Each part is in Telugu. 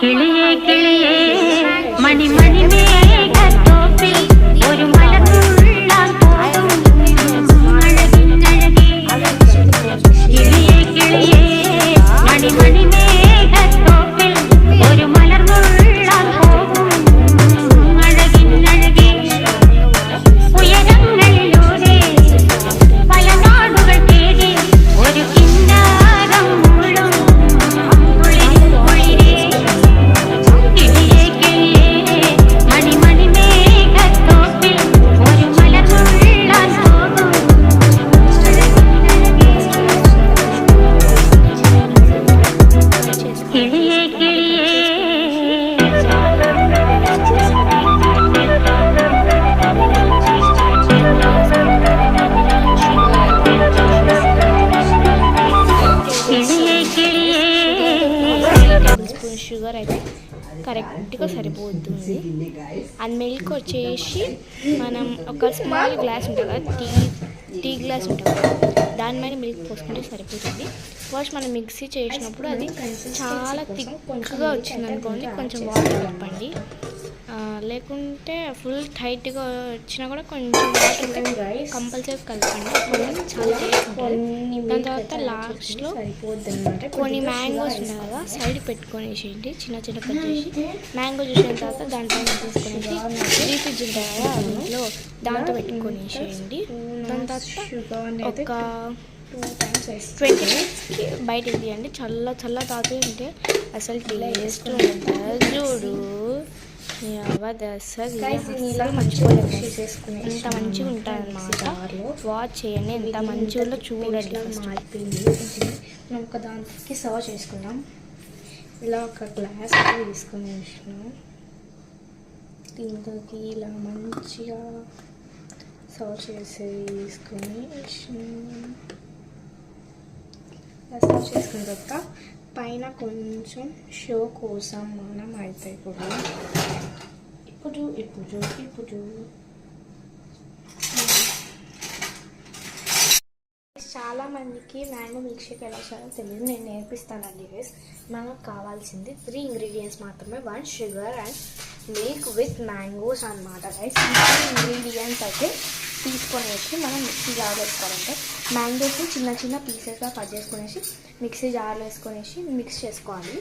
കിളിയേ കിളിയേ മണിമണിമേഘത്തോപ്പിൽ ഒരു മലർന്നുള്ളാൻ പോകും അഴകിനഴകേ. കിളിയേ കിളിയേ മണിമണിമേഘത്തോപ്പിൽ ഒരു മലർന്നുള്ളാൻ പോകും അഴകിനഴകേ. ഉയരങ്ങളിലൂടെ പല നാടുകൾ തേടി ഒരു കിന്നാരം മുള്ളും കുളിരേ. കിളിയേ കിളിയേ മണിമണിമേഘത്തോപ്പിൽ ഒരു മലർന്നുള്ളാൻ പോകും കിളിയേ കിളിയേ. കിളിയേ കിളിയേ. టేబుల్ స్పూన్ షుగర్ అయితే కరెక్ట్గా సరిపోతుంది. అది మిల్క్ వచ్చేసి మనం ఒక స్మాల్ గ్లాస్ ఉంటుంది కదా, టీ గ్లాస్ ఉంటుంది కదా, దాని మీద మిల్క్ పోసుకుంటే సరిపోతుంది. ఫస్ట్ మనం మిక్సీ చేసినప్పుడు అది చాలా థిక్గా వచ్చింది అనుకోండి, కొంచెం వాటర్ కలపండి. లేకుంటే ఫుల్ టైట్గా వచ్చినా కూడా కొంచెం వాటర్ కంపల్సరీ కలపండి, చాలా టేస్ట్ ఉంటుంది. దాని తర్వాత లాస్ట్లో కొన్ని మ్యాంగోస్ ఉన్నాయి కదా, సైడ్ పెట్టుకొనేసేయండి, చిన్న చిన్న కట్ చేసి. మ్యాంగో చూసిన తర్వాత దాంట్లో తీసుకొనేసి 3 ఫ్రిడ్జ్ ఉంటుంది కదా, అందులో దాంతో పెట్టుకొనేసేయండి. దాని తర్వాత ఒక 20 మినిట్స్కి బయటకు తీయండి. చల్ల తాగుతూ ఉంటే అసలు టేస్ట్ ఉంటుంది చూడు. మర్చిపోలేదు, ఎంత మంచిగా ఉంటుంది అన్నమాట. వాచ్ చేయండి, ఎంత మంచిగా ఉందో చూడండి. మనం ఒక దానికి సర్వ్ చేసుకుందాం. ఇలా ఒక గ్లాస్ తీసుకుని వేసినాం, దీంట్లోకి ఇలా మంచిగా సర్వ్ చేసి తీసుకొని సర్వ్ చేసుకున్న తర్వాత పైన కొంచెం షో కోసం మనం అయితే ఇప్పుడు చాలా మందికి మ్యాంగో మిల్క్ షేక్ ఎలా చేయాలో తెలియదు, నేను నేర్పిస్తానండి గైస్. మనకు కావాల్సింది 3 ఇంగ్రీడియంట్స్ మాత్రమే, 1 sugar and milk with mangoes అన్నమాట గైస్. ఈ ఇంగ్రీడియంట్స్ అయితే తీసుకొనేసి మనం మిక్సీ జార్లో వేసుకోవాలంటే మ్యాంగోస్ని చిన్న చిన్న పీసెస్గా కట్ చేసుకునేసి మిక్సీ జార్లో వేసుకొనేసి మిక్స్ చేసుకోవాలి.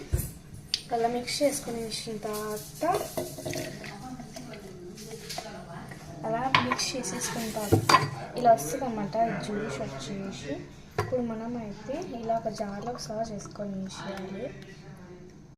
అలా మిక్స్ చేసుకునేసిన తర్వాత అలా మిక్స్ చేసేసుకున్న తర్వాత ఇలా వస్తుంది అన్నమాట జ్యూస్ వచ్చేసి. ఇప్పుడు మనం అయితే ఇలా ఒక జార్లో సర్వ్ చేసుకొని వేసేయాలి.